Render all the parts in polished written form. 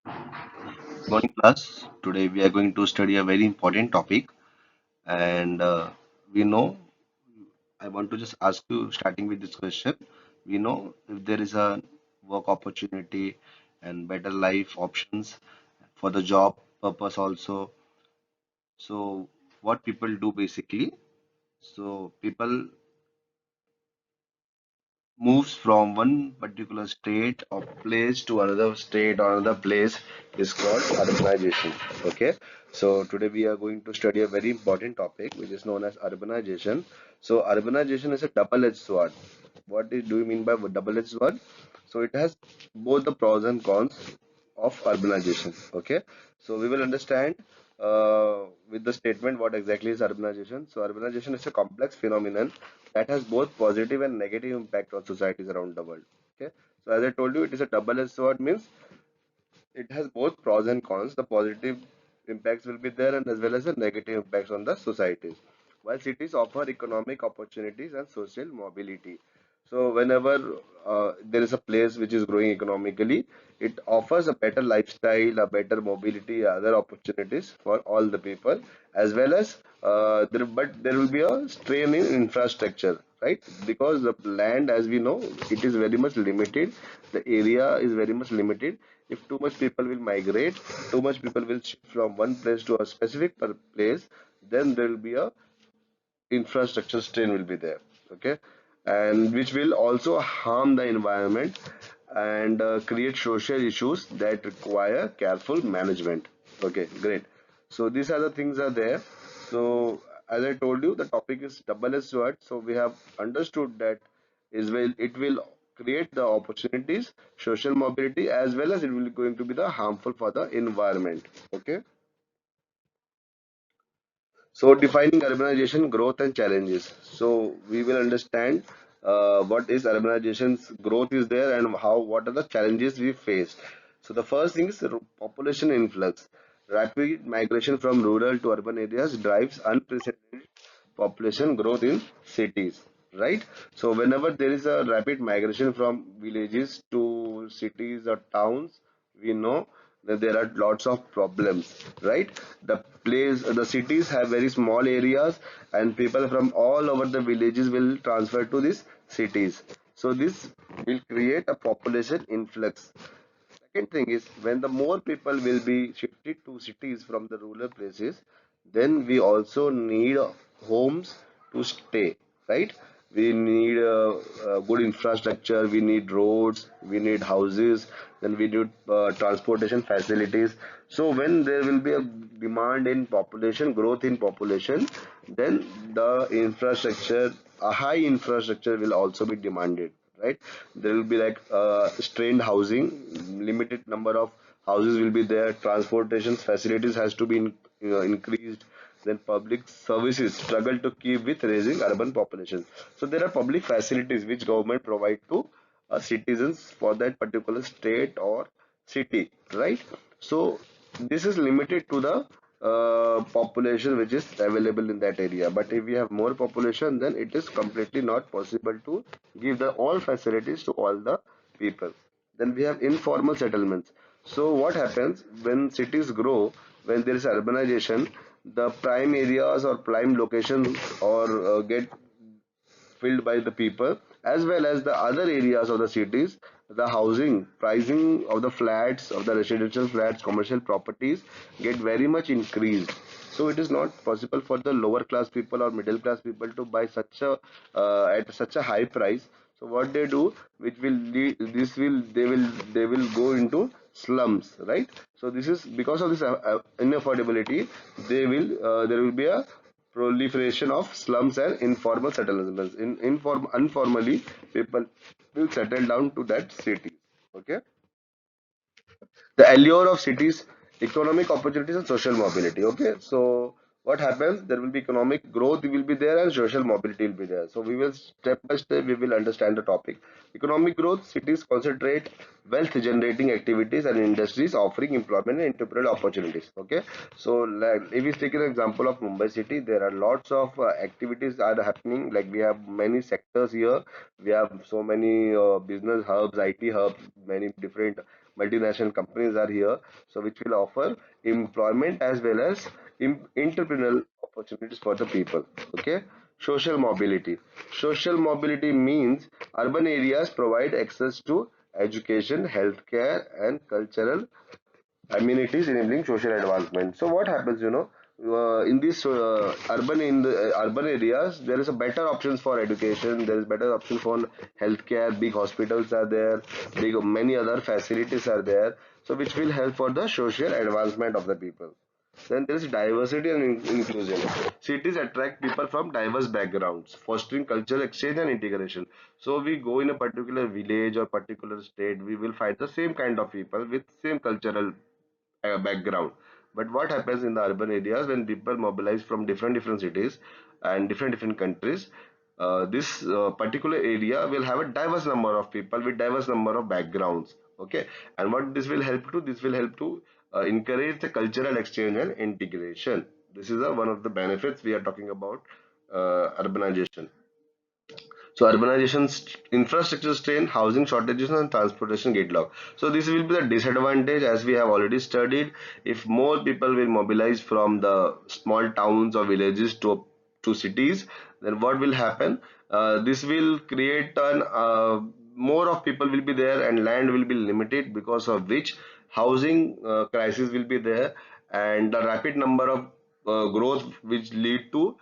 Morning class. Today we are going to study a very important topic, and we know. I want to just ask you, starting with this question. We know if there is a work opportunity and better life options for the job purpose also. So what people do basically? So people moves from one particular state or place to another state or another place is called urbanization. Okay, so today we are going to study a very important topic which is known as urbanization. So urbanization is a double-edged sword. Do you mean by double-edged sword? So it has both the pros and cons of urbanization. Okay, so we will understand with the statement what exactly is urbanization. So urbanization is a complex phenomenon that has both positive and negative impact on societies around the world. Okay, so as I told you, it is a double-edged sword, means it has both pros and cons. The positive impacts will be there, and as well as the negative impacts on the societies. While cities offer economic opportunities and social mobility, so whenever there is a place which is growing economically, it offers a better lifestyle, a better mobility, other opportunities for all the people, as well as but there will be a strain in infrastructure, right? Because the land, as we know, it is very much limited. The area is very much limited. If too much people will migrate, too much people will shift from one place to a specific place, then there will be a infrastructure strain will be there. Okay, and which will also harm the environment and create social issues that require careful management. Okay, great. So these are the things are there. So as I told you, the topic is double-edged sword. So we have understood that is will it will create the opportunities, social mobility, as well as it will going to be the harmful for the environment. Okay. So defining urbanization growth and challenges. So we will understand what is urbanization's growth is there and how what are the challenges we face. So the first thing is population influx. Rapid migration from rural to urban areas drives unprecedented population growth in cities, right? So whenever there is a rapid migration from villages to cities or towns, we know that there are lots of problems, right? The cities have very small areas, and people from all over the villages will transfer to these cities. So this will create a population influx. Second thing is, when the more people will be shifted to cities from the rural places, then we also need homes to stay, right? We need good infrastructure, we need roads, we need houses, then we need transportation facilities. So when there will be a demand in population, growth in population, then the infrastructure, a high infrastructure will also be demanded, right? There will be like strained housing, limited number of houses will be there, transportation facilities has to be increased, then public services struggle to keep with raising urban population. So there are public facilities which government provide to citizens for that particular state or city, right? So this is limited to the population which is available in that area. But if we have more population, then it is completely not possible to give the all facilities to all the people. Then we have informal settlements. So what happens when cities grow, when there is urbanization, the prime areas or prime locations or get filled by the people, as well as the other areas of the cities. The housing pricing of the flats, of the residential flats, commercial properties get very much increased. So it is not possible for the lower class people or middle class people to buy such a at such a high price. So what they do, which will lead, this will they will go into slums, right? So this is because of this inaffordability, there will be a proliferation of slums and informal settlements. Informally, people will settle down to that city. Okay. The allure of cities, economic opportunities and social mobility. Okay, so what happens, there will be economic growth will be there and social mobility will be there. So we will step by step we will understand the topic. Economic growth, cities concentrate wealth generating activities and industries offering employment and entrepreneurial opportunities. Okay, so like, if we take an example of Mumbai city, there are lots of activities are happening, like we have many sectors here, we have so many business hubs, IT hubs, many different multinational companies are here, so which will offer employment as well as entrepreneurial opportunities for the people. Okay. Social mobility. Social mobility means urban areas provide access to education, healthcare, and cultural amenities enabling social advancement. So what happens, in these urban areas, there is a better options for education. There is better option for healthcare. Big hospitals are there. Big many other facilities are there. So which will help for the social advancement of the people. Then there is diversity and inclusion. Cities attract people from diverse backgrounds, fostering cultural exchange and integration. So we go in a particular village or particular state, we will find the same kind of people with same cultural background. But what happens in the urban areas when people mobilize from different cities and different countries? This particular area will have a diverse number of people with diverse number of backgrounds. Okay, and what this will help to? This will help to encourage the cultural exchange and integration. This is one of the benefits we are talking about urbanization. So urbanization, infrastructure strain, housing shortages, and transportation gridlock. So this will be the disadvantage, as we have already studied. If more people will mobilize from the small towns or villages to cities, then what will happen? This will create an more of people will be there and land will be limited, because of which housing crisis will be there, and the rapid number of growth which lead to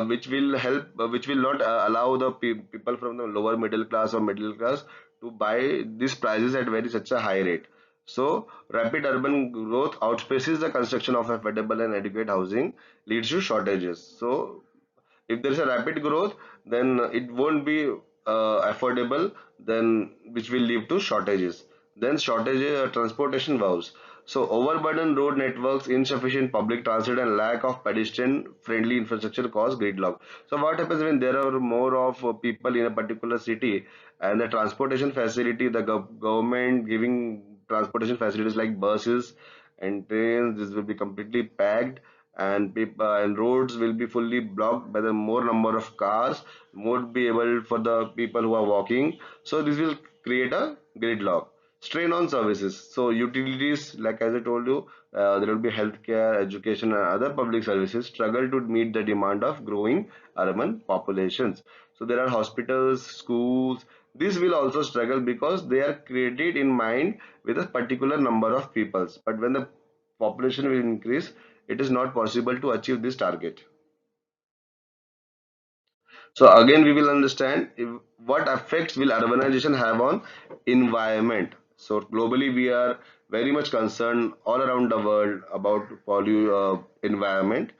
which will help which will not allow the people from the lower middle class or middle class to buy these prices at very such a high rate. So rapid urban growth outpaces the construction of affordable and adequate housing, leads to shortages. So if there is a rapid growth, then it won't be affordable, then which will lead to shortages. Then shortages, transportation woes. So overburdened road networks, insufficient public transit, and lack of pedestrian friendly infrastructure cause gridlock. So what happens when there are more of people in a particular city, and the transportation facility, the government giving transportation facilities like buses and trains, this will be completely packed, and people and roads will be fully blocked by the more number of cars, won't be able for the people who are walking. So this will create a gridlock. Strain on services. So utilities, like as I told you, there will be healthcare, education, and other public services struggle to meet the demand of growing urban populations. So there are hospitals, schools. These will also struggle because they are created in mind with a particular number of peoples. But when the population will increase, it is not possible to achieve this target. So again, we will understand what effects will urbanization have on environment. So globally, we are very much concerned all around the world about environment,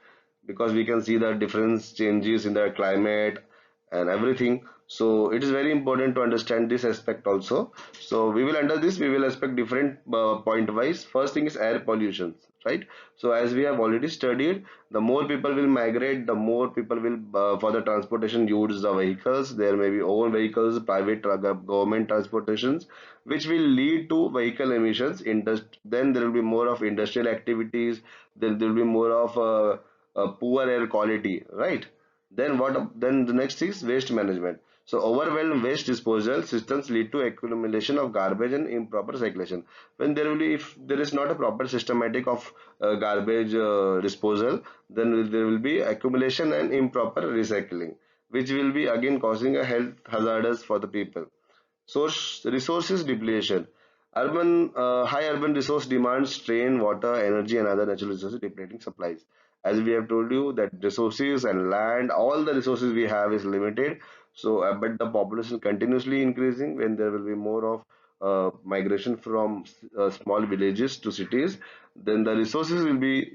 because we can see the different changes in the climate and everything. So it is very important to understand this aspect also. So we will under this we will aspect different point wise. First thing is air pollution, right? So as we have already studied, the more people will migrate, the more people will for the transportation use the vehicles. There may be own vehicles, private government transportations, which will lead to vehicle emissions. Then there will be more of industrial activities. Then there will be more of poor air quality, right? Then the next is waste management. So overwhelmed waste disposal systems lead to accumulation of garbage and improper cyclation. When there will be, if there is not a proper systematic of garbage disposal, then there will be accumulation and improper recycling, which will be again causing a health hazardous for the people. Source resources depletion. High urban resource demands strain water, energy, and other natural resources, depleting supplies. As we have told you that resources and land, all the resources we have is limited. So, but the population continuously increasing when there will be more of migration from small villages to cities, then the resources will be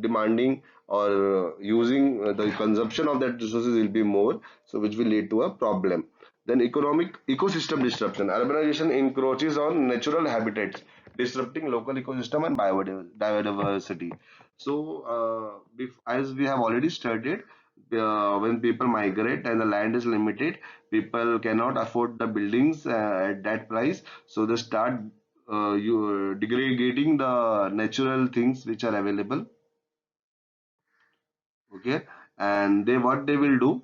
demanding or using the consumption of that resources will be more, so which will lead to a problem. Then economic ecosystem disruption. Urbanization encroaches on natural habitats, disrupting local ecosystem and biodiversity. So, as we have already studied, when people migrate and the land is limited, people cannot afford the buildings at that price. So they start degrading the natural things which are available. Okay, and they what they will do,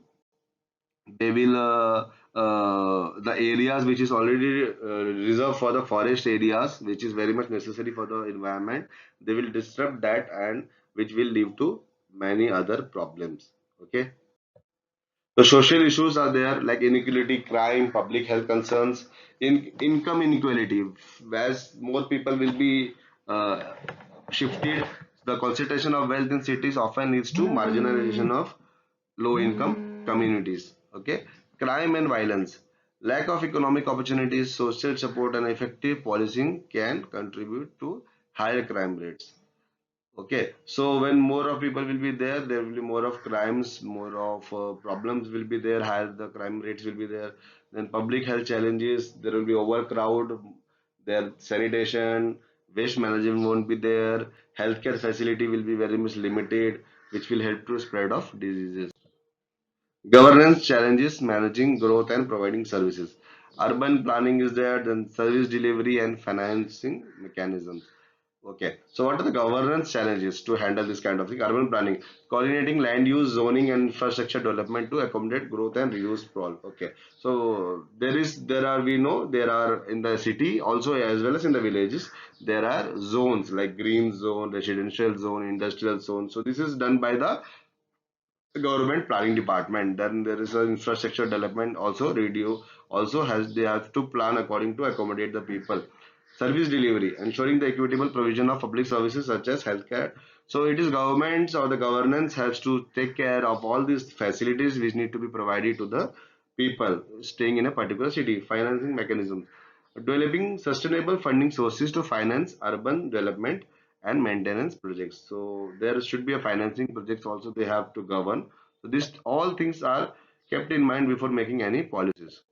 they will the areas which is already reserved for the forest areas, which is very much necessary for the environment, they will disrupt that, and which will lead to many other problems. Okay. The social issues are there like inequality, crime, public health concerns, income inequality. As more people will be uh, shifted, the concentration of wealth in cities often leads to marginalization of low income communities. Okay, crime and violence. Lack of economic opportunities, social support, and effective policing can contribute to higher crime rates. Okay, so when more of people will be there, there will be more of crimes, more of problems will be there, higher the crime rates will be there. Then public health challenges, there will be overcrowd, their sanitation, waste management won't be there, healthcare facility will be very much limited, which will help to spread of diseases. Governance challenges, managing growth and providing services. Urban planning is there, then service delivery and financing mechanisms. Okay, so what are the governance challenges to handle this kind of thing? Urban planning, coordinating land use, zoning, and infrastructure development to accommodate growth and reduce sprawl. Okay, so we know there are in the city also as well as in the villages there are zones like green zone, residential zone, industrial zone. So this is done by the government planning department. Then there is an infrastructure development also. Radio also has they have to plan according to accommodate the people. Service delivery, ensuring the equitable provision of public services such as healthcare. So it is governments or the governance has to take care of all these facilities which need to be provided to the people staying in a particular city. Financing mechanisms, developing sustainable funding sources to finance urban development and maintenance projects. So there should be a financing projects also they have to govern. So these all things are kept in mind before making any policies.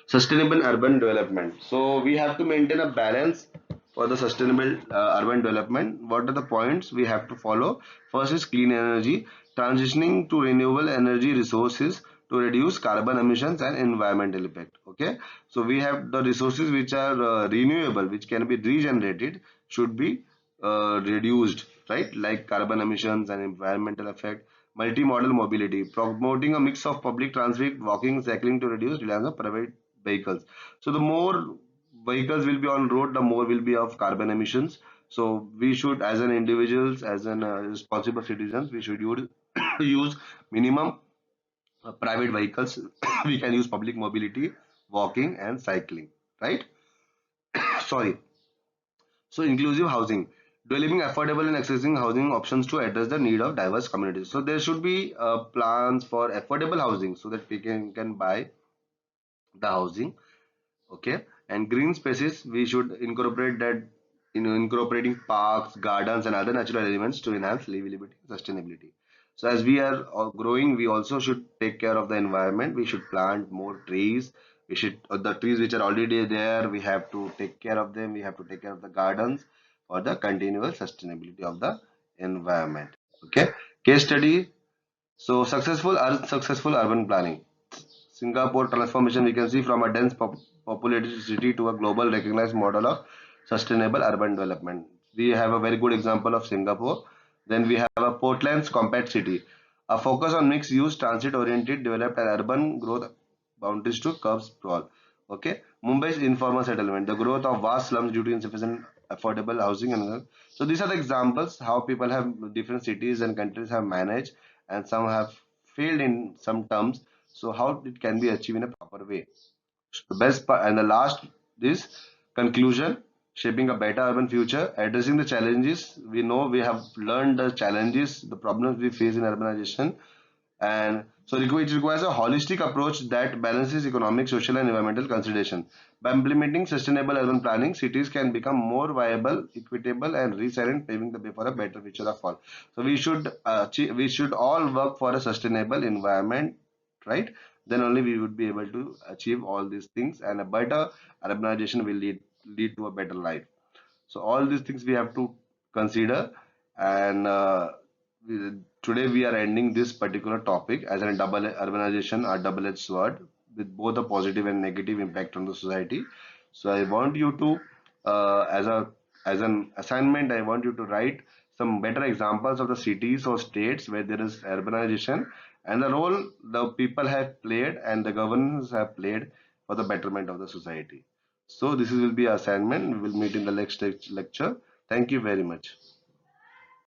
Sustainable urban development. So we have to maintain a balance for the sustainable urban development. What are the points we have to follow? First is clean energy, transitioning to renewable energy resources to reduce carbon emissions and environmental impact. Okay, so we have the resources which are renewable, which can be regenerated, should be reduced, right? Like carbon emissions and environmental effect. Multimodal mobility, promoting a mix of public transit, walking, cycling to reduce reliance on private vehicles. So the more vehicles will be on road, the more will be of carbon emissions. So we should, as an individuals, as an responsible citizens, we should use use minimum private vehicles. We can use public mobility, walking and cycling, right? Sorry. So inclusive housing, developing affordable and accessible housing options to address the need of diverse communities. So there should be plans for affordable housing so that we can buy the housing. Okay, and green spaces, we should incorporate that, incorporating parks, gardens and other natural elements to enhance livability and sustainability. So as we are growing, we also should take care of the environment. We should plant more trees. We should the trees which are already there, we have to take care of them. We have to take care of the gardens for the continual sustainability of the environment. Okay, case study. So successful urban planning. Singapore transformation, we can see from a dense populated city to a global recognized model of sustainable urban development. We have a very good example of Singapore. Then we have a Portland's compact city, a focus on mixed use, transit oriented, developed and urban growth boundaries to curb sprawl. Okay, Mumbai's informal settlement, the growth of vast slums due to insufficient affordable housing and so these are the examples how people have different cities and countries have managed, and some have failed in some terms. So how it can be achieved in a proper way. The best part and the last is conclusion, shaping a better urban future, addressing the challenges. We know we have learned the challenges, the problems we face in urbanization, and so it requires a holistic approach that balances economic, social, and environmental consideration. By implementing sustainable urban planning, cities can become more viable, equitable, and resilient, paving the way for a better future of all. So we should all work for a sustainable environment, right? Then only we would be able to achieve all these things, and a better urbanization will lead to a better life. So all these things we have to consider, and today we are ending this particular topic as a double urbanization or double-edged sword with both a positive and negative impact on the society. So I want you to, as an assignment, I want you to write some better examples of the cities or states where there is urbanization, and the role the people have played and the governments have played for the betterment of the society. So this will be assignment. We will meet in the next lecture. Thank you very much.